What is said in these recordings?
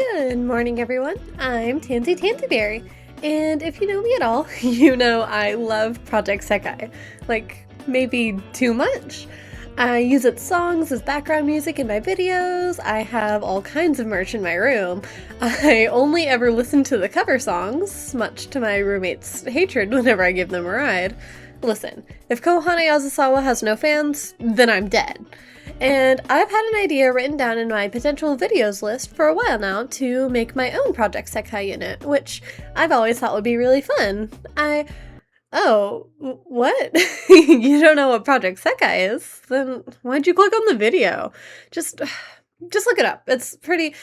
Good morning, everyone. I'm tansi.berrie, and if you know me at all, you know I love Project Sekai. Like, maybe too much. I use its songs as background music in my videos, I have all kinds of merch in my room, I only ever listen to the cover songs, much to my roommate's hatred whenever I give them a ride. Listen, if Kohane Azasawa has no fans, then I'm dead. And I've had an idea written down in my potential videos list for a while now to make my own Project Sekai unit, which I've always thought would be really fun. Oh, what? You don't know what Project Sekai is? Then why'd you click on the video? Just look it up. It's pretty...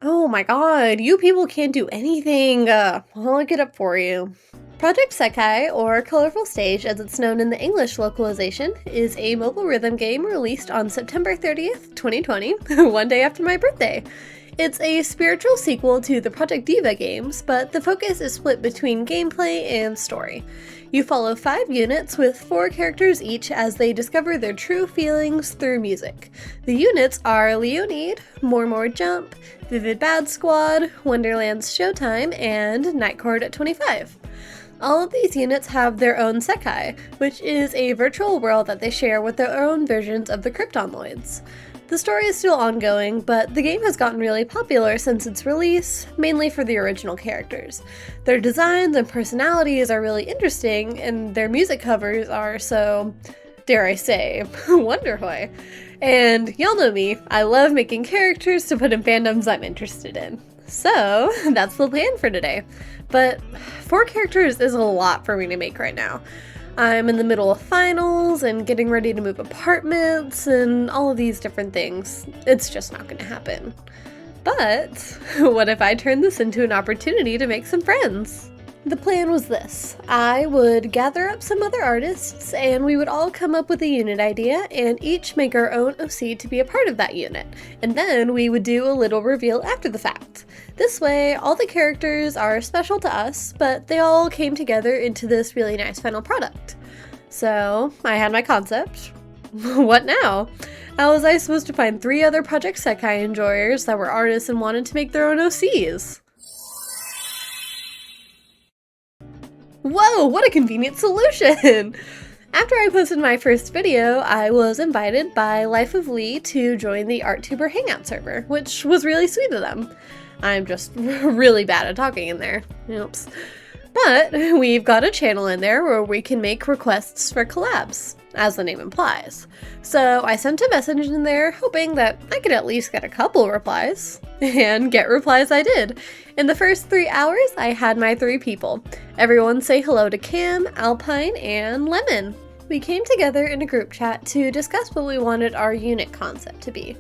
Oh my god, you people can't do anything. I'll look it up for you. Project Sekai, or Colorful Stage as it's known in the English localization, is a mobile rhythm game released on September 30th, 2020, one day after my birthday. It's a spiritual sequel to the Project Diva games, but the focus is split between gameplay and story. You follow 5 units with 4 characters each as they discover their true feelings through music. The units are Leonid, More Jump, Vivid Bad Squad, Wonderland's Showtime, and Nightcord at 25. All of these units have their own Sekai, which is a virtual world that they share with their own versions of the Kryptonloids. The story is still ongoing, but the game has gotten really popular since its release, mainly for the original characters. Their designs and personalities are really interesting, and their music covers are so, dare I say, wonderhoy. And y'all know me, I love making characters to put in fandoms I'm interested in. So, that's the plan for today. But 4 characters is a lot for me to make right now. I'm in the middle of finals and getting ready to move apartments and all of these different things. It's just not going to happen. But what if I turn this into an opportunity to make some friends? The plan was this. I would gather up some other artists and we would all come up with a unit idea and each make our own OC to be a part of that unit. And then we would do a little reveal after the fact. This way, all the characters are special to us, but they all came together into this really nice final product. So, I had my concept. What now? How was I supposed to find 3 other Project Sekai enjoyers that were artists and wanted to make their own OCs? Whoa, what a convenient solution! After I posted my first video, I was invited by Life of Lee to join the ArtTuber Hangout server, which was really sweet of them. I'm just really bad at talking in there. Oops. But we've got a channel in there where we can make requests for collabs, as the name implies. So I sent a message in there hoping that I could at least get a couple replies. And get replies I did. In the first 3 hours, I had my 3 people. Everyone say hello to Cam, Alpine, and Lemon. We came together in a group chat to discuss what we wanted our unit concept to be.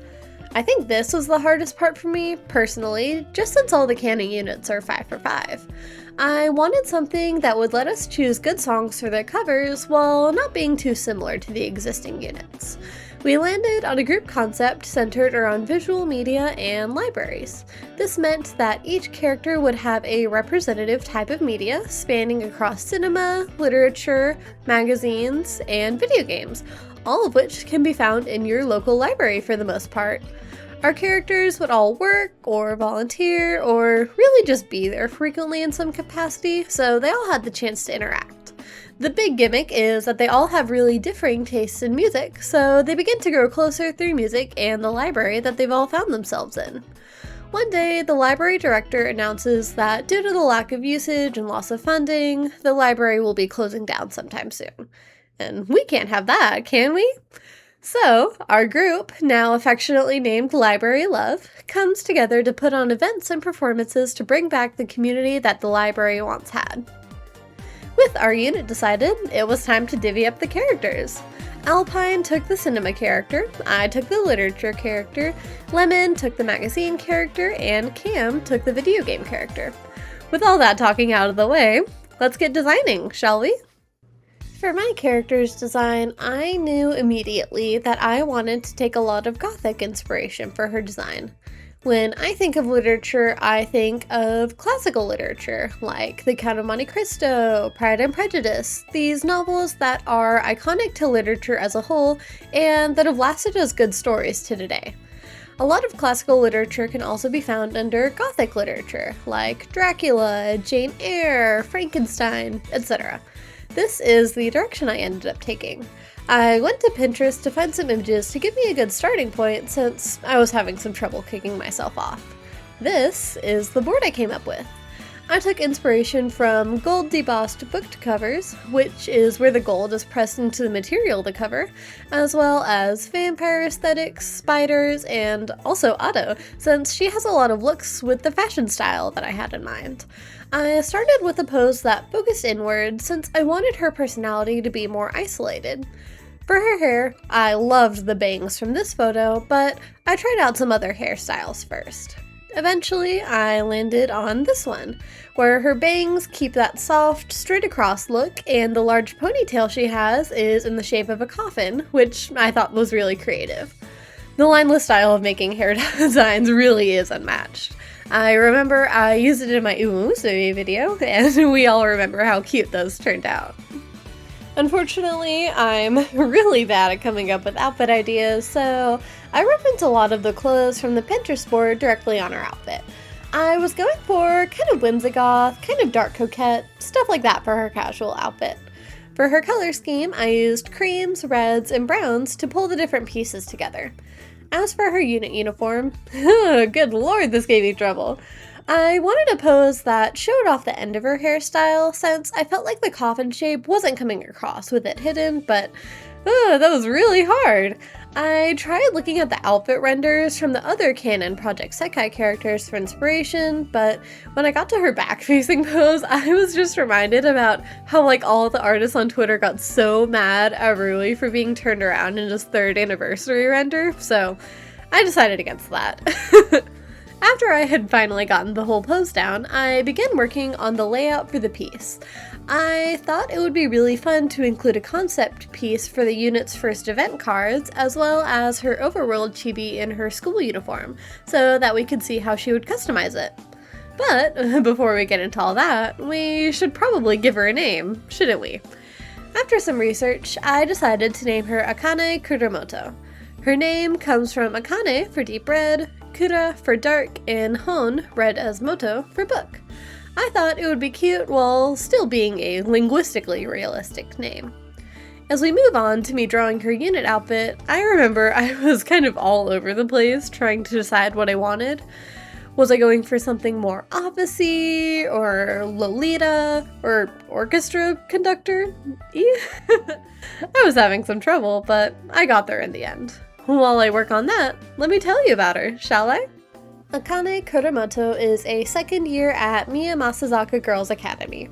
I think this was the hardest part for me, personally, just since all the canon units are 5 for 5. I wanted something that would let us choose good songs for their covers while not being too similar to the existing units. We landed on a group concept centered around visual media and libraries. This meant that each character would have a representative type of media spanning across cinema, literature, magazines, and video games, all of which can be found in your local library for the most part. Our characters would all work, or volunteer, or really just be there frequently in some capacity, so they all had the chance to interact. The big gimmick is that they all have really differing tastes in music, so they begin to grow closer through music and the library that they've all found themselves in. One day, the library director announces that due to the lack of usage and loss of funding, the library will be closing down sometime soon. And we can't have that, can we? So, our group, now affectionately named Library Love, comes together to put on events and performances to bring back the community that the library once had. With our unit decided, it was time to divvy up the characters. Alpine took the cinema character, I took the literature character, Lemon took the magazine character, and Cam took the video game character. With all that talking out of the way, let's get designing, shall we? For my character's design, I knew immediately that I wanted to take a lot of Gothic inspiration for her design. When I think of literature, I think of classical literature, like The Count of Monte Cristo, Pride and Prejudice, these novels that are iconic to literature as a whole and that have lasted as good stories to today. A lot of classical literature can also be found under Gothic literature, like Dracula, Jane Eyre, Frankenstein, etc. This is the direction I ended up taking. I went to Pinterest to find some images to give me a good starting point since I was having some trouble kicking myself off. This is the board I came up with. I took inspiration from gold debossed booked covers, which is where the gold is pressed into the material of the cover, as well as vampire aesthetics, spiders, and also Otto, since she has a lot of looks with the fashion style that I had in mind. I started with a pose that focused inward since I wanted her personality to be more isolated. For her hair, I loved the bangs from this photo, but I tried out some other hairstyles first. Eventually, I landed on this one, where her bangs keep that soft, straight across look, and the large ponytail she has is in the shape of a coffin, which I thought was really creative. The lineless style of making hair designs really is unmatched. I remember I used it in my Umusui video, and we all remember how cute those turned out. Unfortunately, I'm really bad at coming up with outfit ideas, so I reference a lot of the clothes from the Pinterest board directly on her outfit. I was going for kind of whimsigoth, kind of dark coquette, stuff like that for her casual outfit. For her color scheme, I used creams, reds, and browns to pull the different pieces together. As for her unit uniform, good lord, this gave me trouble. I wanted a pose that showed off the end of her hairstyle since I felt like the coffin shape wasn't coming across with it hidden, but that was really hard. I tried looking at the outfit renders from the other canon Project Sekai characters for inspiration, but when I got to her back-facing pose, I was just reminded about how all the artists on Twitter got so mad at Rui for being turned around in his 3rd anniversary render, so I decided against that. After I had finally gotten the whole pose down, I began working on the layout for the piece. I thought it would be really fun to include a concept piece for the unit's first event cards, as well as her overworld chibi in her school uniform, so that we could see how she would customize it. But before we get into all that, we should probably give her a name, shouldn't we? After some research, I decided to name her Akane Kuramoto. Her name comes from Akane for deep red, Kura for dark, and Hon, read as Moto, for book. I thought it would be cute while still being a linguistically realistic name. As we move on to me drawing her unit outfit, I remember I was kind of all over the place trying to decide what I wanted. Was I going for something more office-y, or Lolita, or orchestra conductor? I was having some trouble, but I got there in the end. While I work on that, let me tell you about her, shall I? Akane Kuramoto is a second year at Miyamasazaka Girls Academy.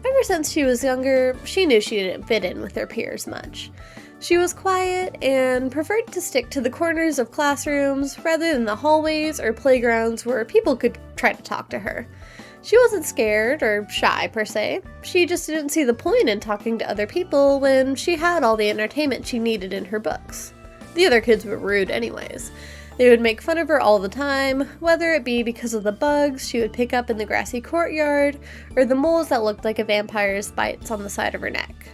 Ever since she was younger, she knew she didn't fit in with her peers much. She was quiet and preferred to stick to the corners of classrooms rather than the hallways or playgrounds where people could try to talk to her. She wasn't scared or shy per se, she just didn't see the point in talking to other people when she had all the entertainment she needed in her books. The other kids were rude anyways. They would make fun of her all the time, whether it be because of the bugs she would pick up in the grassy courtyard, or the moles that looked like a vampire's bites on the side of her neck.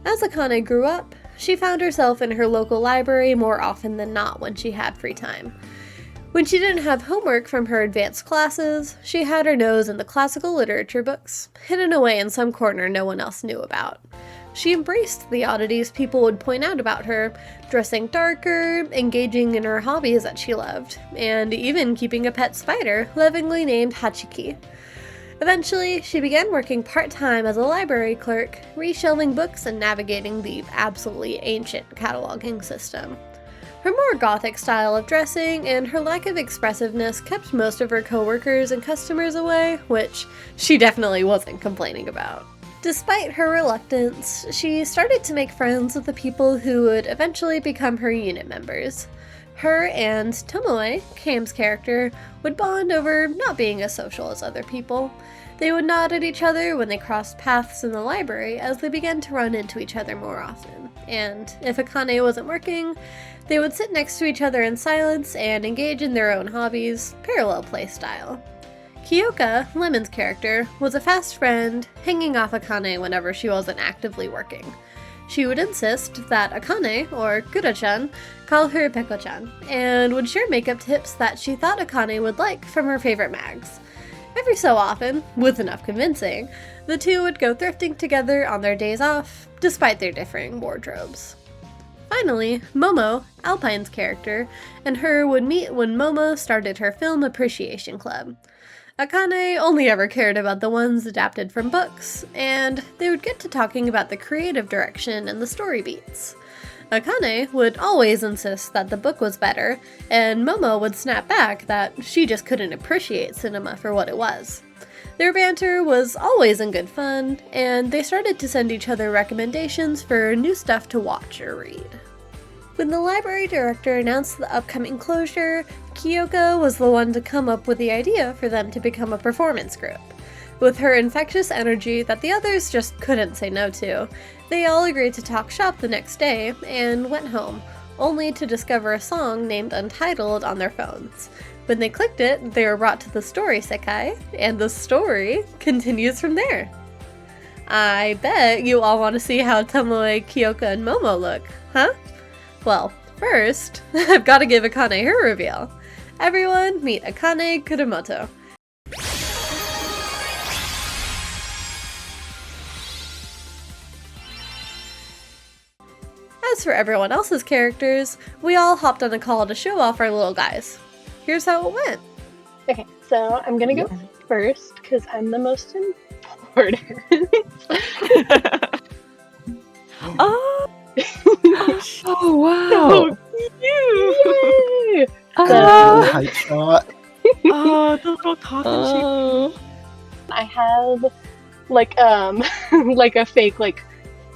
As Akane grew up, she found herself in her local library more often than not when she had free time. When she didn't have homework from her advanced classes, she had her nose in the classical literature books, hidden away in some corner no one else knew about. She embraced the oddities people would point out about her, dressing darker, engaging in her hobbies that she loved, and even keeping a pet spider, lovingly named Hachiki. Eventually, she began working part-time as a library clerk, reshelving books and navigating the absolutely ancient cataloging system. Her more gothic style of dressing and her lack of expressiveness kept most of her coworkers and customers away, which she definitely wasn't complaining about. Despite her reluctance, she started to make friends with the people who would eventually become her unit members. Her and Tomoe, Cam's character, would bond over not being as social as other people. They would nod at each other when they crossed paths in the library as they began to run into each other more often. And if Akane wasn't working, they would sit next to each other in silence and engage in their own hobbies, parallel play style. Kyoka, Lemon's character, was a fast friend, hanging off Akane whenever she wasn't actively working. she would insist that Akane, or Kura-chan, call her Peko-chan, and would share makeup tips that she thought Akane would like from her favorite mags. Every so often, with enough convincing, the two would go thrifting together on their days off, despite their differing wardrobes. Finally, Momo, Alpine's character, and her would meet when Momo started her film appreciation club. Akane only ever cared about the ones adapted from books, and they would get to talking about the creative direction and the story beats. Akane would always insist that the book was better, and Momo would snap back that she just couldn't appreciate cinema for what it was. Their banter was always in good fun, and they started to send each other recommendations for new stuff to watch or read. When the library director announced the upcoming closure, Kyoka was the one to come up with the idea for them to become a performance group. With her infectious energy that the others just couldn't say no to, they all agreed to talk shop the next day and went home, only to discover a song named Untitled on their phones. When they clicked it, they were brought to the story Sekai, and the story continues from there. I bet you all want to see how Tomoe, Kyoka, and Momo look, huh? Well, first, I've got to give Akane her reveal. Everyone, meet Akane Kuramoto. As for everyone else's characters, we all hopped on a call to show off our little guys. Here's how it went. Okay, so I'm gonna go first because I'm the most important. Oh! Oh wow! So cute! Height shot. Oh, the little coffin shape. I have like like a fake like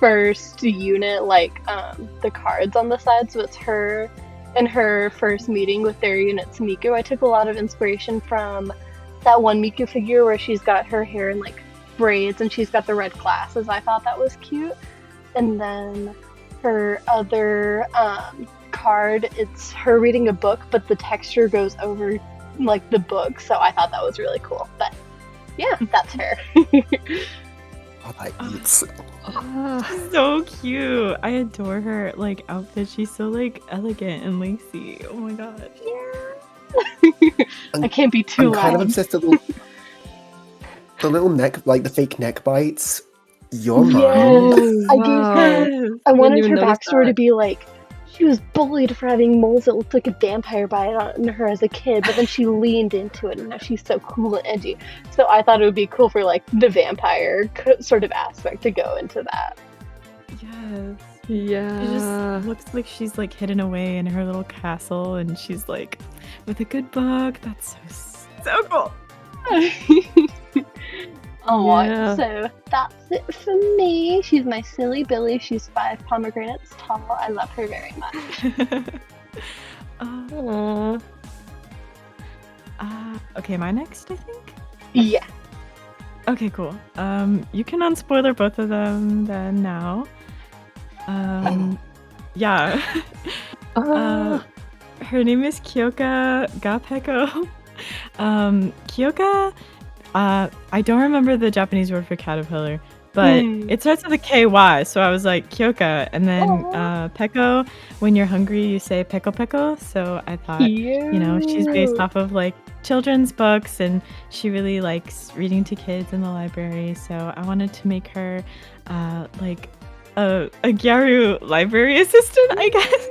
first unit the cards on the side, so it's her and her first meeting with their unit's Miku. I took a lot of inspiration from that one Miku figure where she's got her hair in like braids and she's got the red glasses. I thought that was cute. And then her other card, it's her reading a book, but the texture goes over like the book, so I thought that was really cool. But yeah, that's her. Oh, that eats. So cute. I adore her like outfit. She's so like elegant and lacy. Oh my god. Yeah. I can't be too I'm kind of loud. obsessed with the little neck, like the fake neck bites. You're mine. Yes. I wanted her backstory to be like, she was bullied for having moles that looked like a vampire bite on her as a kid, but then she leaned into it and now she's so cool and edgy. So I thought it would be cool for like the vampire sort of aspect to go into that. Yes. Yeah. She just looks like she's like hidden away in her little castle and she's like with a good book. That's so cool. Oh, Yeah. so that's it for me. She's my silly Billy. She's 5 pomegranates tall. I love her very much. Aw. Okay, am I next, I think? Yeah. Okay, cool. You can unspoiler both of them then now. Yeah. Her name is Kyoka Gapeko. Kyoka, I don't remember the Japanese word for caterpillar, but it starts with a KY, so I was like Kyoka, and then Peko, when you're hungry, you say Peko Peko, so I thought, you know, she's based off of like children's books, and she really likes reading to kids in the library, so I wanted to make her like a Gyaru library assistant, I guess.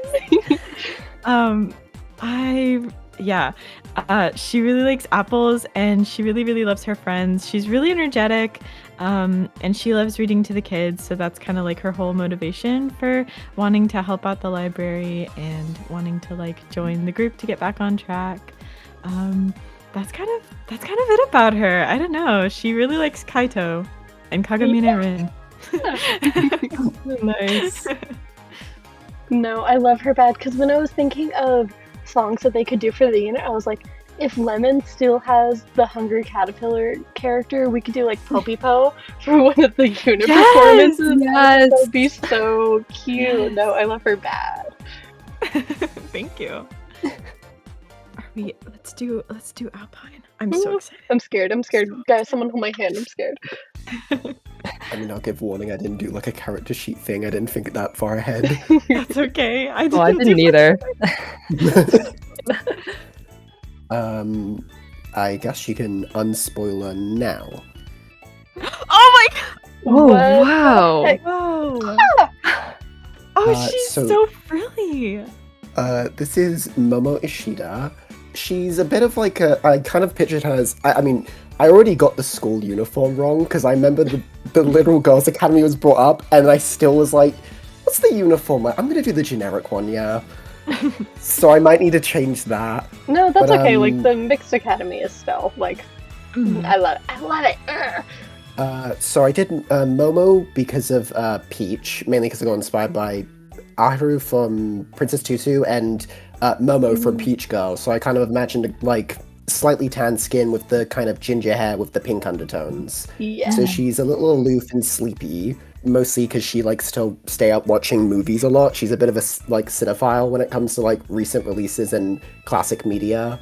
She really likes apples and she really loves her friends. She's really energetic, and she loves reading to the kids, so that's kind of like her whole motivation for wanting to help out the library and wanting to like join the group to get back on track. That's kind of it about her. I don't know. She really likes Kaito and Kagamine Rin. Nice. No, I love her bad because when I was thinking of songs that they could do for the unit, I was like, if Lemon still has the Hungry Caterpillar character, we could do like Poppy-Po for one of the unit performances. Yes. That would be so cute. Yes. No, I love her bad. Thank you. Let's do Alpine. I'm so excited. I'm scared. Guys, someone hold my hand. I'm scared. I mean, I'll give warning. I didn't do like a character sheet thing. I didn't think that far ahead. That's okay. I Oh, I didn't either. I guess you can unspoiler now. Oh my god! Oh, What the wow. heck? Whoa! Oh, she's so frilly. This is Momo Ishida. She's a bit of like a. I kind of pictured her as. I mean, I already got the school uniform wrong because I remember the Little Girls Academy was brought up, and I still was like, "What's the uniform? I'm gonna do the generic one, yeah." So I might need to change that. No, that's But, okay. Like the mixed academy is still like, I love it. I love it. So I did Momo because of Peach, mainly because I got inspired by Aharu from Princess Tutu and Momo from Peach Girl. So I kind of imagined like slightly tan skin with the kind of ginger hair with the pink undertones. Yeah. So she's a little aloof and sleepy, mostly because she likes to stay up watching movies a lot. She's a bit of a like cinephile when it comes to like recent releases and classic media.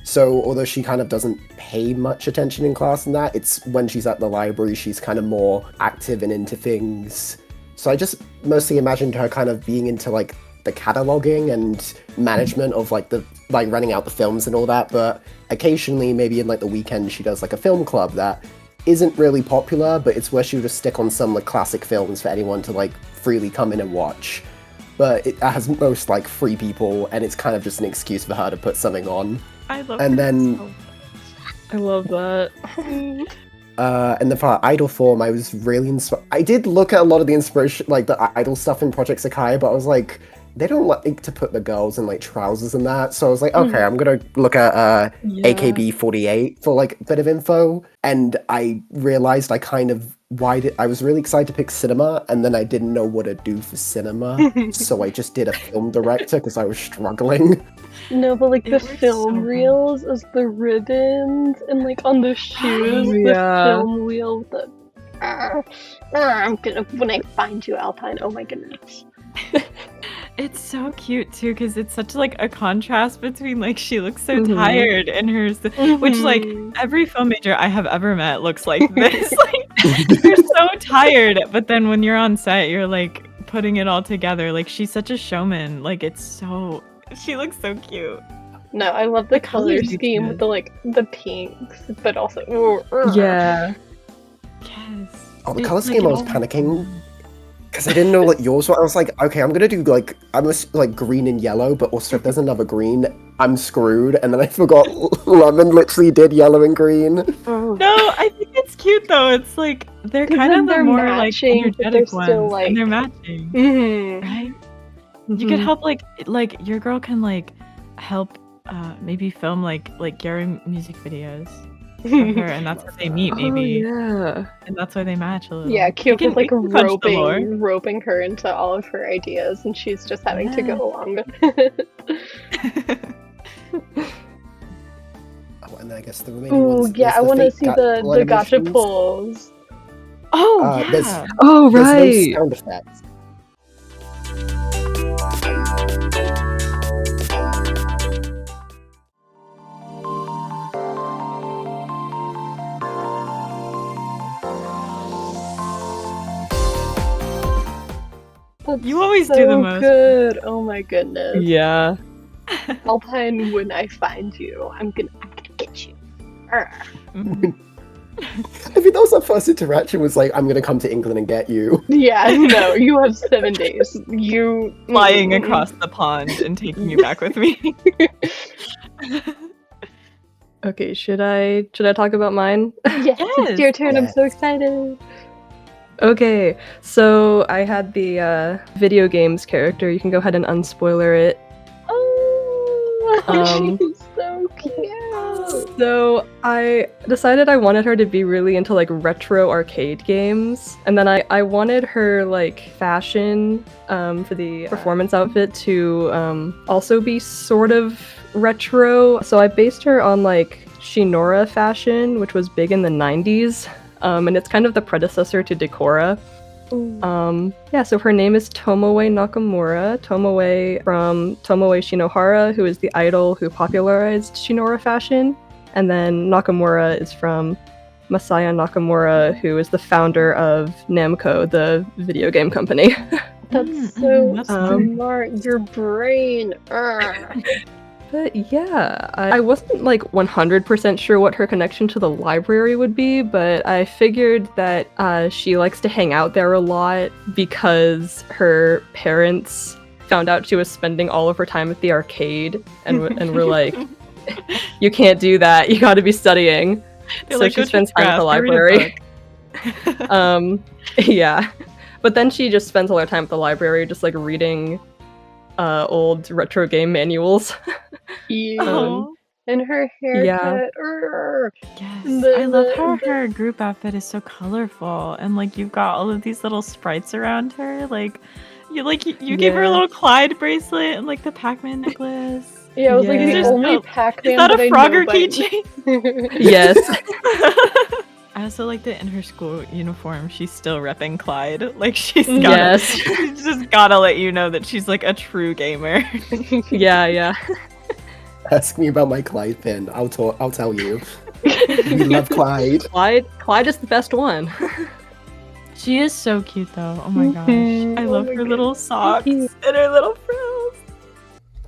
So although she kind of doesn't pay much attention in class and that, it's when she's at the library, she's kind of more active and into things. So I just mostly imagined her kind of being into like the cataloging and management of like the like renting out the films and all that, but occasionally maybe in like the weekend she does like a film club that isn't really popular, but it's where she'll just stick on some like classic films for anyone to like freely come in and watch. But it has most like free people and it's kind of just an excuse for her to put something on. I love And her then- so much. I love that. And then for idol form, I was really inspired. I did look at a lot of the inspiration, like the idol stuff in Project Sekai, but I was like, they don't like to put the girls in like trousers and that. So I was like, okay, I'm gonna look at AKB48 for like a bit of info. And I realized I kind of I was really excited to pick cinema, and then I didn't know what to do for cinema, so I just did a film director because I was struggling. No, but like It the works film so well. reels is the ribbons and like on the shoes, the Yeah. film wheel with the. I'm gonna when I find you, Alpine. Oh my goodness. It's so cute too, because it's such like a contrast between like she looks so Mhm. tired and hers, which like every film major I have ever met looks like this. Like you're so tired, but then when you're on set, you're like putting it all together. Like she's such a showman. Like it's so she looks so cute. No, I love the The color colors are scheme good. with the like the pinks, but also Yeah. Yes. Oh, the It's color like scheme, I it was all- panicking. Because I didn't know what yours were. I was like, okay, I'm gonna do like like green and yellow, but also if there's another green, I'm screwed. And then I forgot Lemon literally did yellow and green. Oh. No, I think it's cute though. It's like they're 'Cause kind then of the they're more matching, like but they're energetic still, ones, and they're like- matching, Mhm. right? You could help like your girl can like help maybe film like Gary music videos for her, and that's how they meet maybe, Oh, yeah. and that's why they match a little. Yeah, We Kyoko's can- like we can punch the lore. roping her into all of her ideas, and she's just having to Yeah. go along with it. Oh, and then I guess the remaining Oh ones. yeah, there's I want to fake see the gacha animations. pulls. Oh There's- yeah. Oh, There's right. no sound effects. That's You always so do the most. good. Oh my goodness. Yeah. Alpine, when I find you, I'm gonna get you. Arr. Mhm. I mean, that was our first interaction. Was like, I'm gonna come to England and get you. Yeah, no, you have 7 days. You Flying across the pond and taking you back with me. Okay, should I talk about mine? Yes, it's your turn. I'm so excited. Okay, so I had the video games character. You can go ahead and unspoiler it. Oh, she's so cute. So I decided I wanted her to be really into like retro arcade games, and then I wanted her like fashion for the performance outfit to also be sort of retro. So I based her on like Shinora fashion, which was big in the 90s, and it's kind of the predecessor to Decora. Yeah, so her name is Tomoe Nakamura. Tomoe from Tomoe Shinohara, who is the idol who popularized Shinora fashion. And then Nakamura is from Masaya Nakamura, who is the founder of Namco, the video game company. That's so that's smart. Your brain. But yeah, I wasn't like 100% sure what her connection to the library would be, but I figured that she likes to hang out there a lot because her parents found out she was spending all of her time at the arcade and were like, you can't do that, you gotta be studying. They're So like, she "Go spends touch time at the grass, go read a library. book." Yeah. But then she just spends all her time at the library just like reading old retro game manuals. Oh, And her haircut. yes. I love how her group outfit is so colorful, and like you've got all of these little sprites around her. Like you gave her a little Clyde bracelet and like the Pac-Man necklace. Yeah, I was like, Yeah. the only Pac-Man Is that a I Frogger know by- keychain? Yes. I also like that in her school uniform, she's still repping Clyde. Like she's gotta, Yes. she's just gotta let you know that she's like a true gamer. Yeah. Ask me about my Clyde pin. I'll tell you. We love Clyde. Clyde is the best one. She is so cute though. Oh my gosh. I Oh love my her God. little socks and her little frills.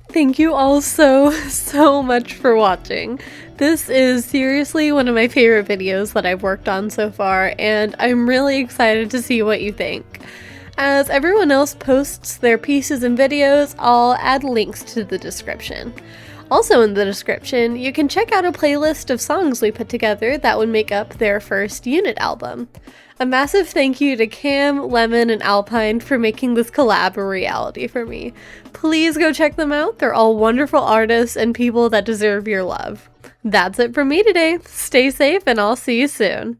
Thank you all so much for watching. This is seriously one of my favorite videos that I've worked on so far, and I'm really excited to see what you think. As everyone else posts their pieces and videos, I'll add links to the description. Also in the description, you can check out a playlist of songs we put together that would make up their first unit album. A massive thank you to Cam, Lemon, and Alpine for making this collab a reality for me. Please go check them out. They're all wonderful artists and people that deserve your love. That's it from me today. Stay safe and I'll see you soon.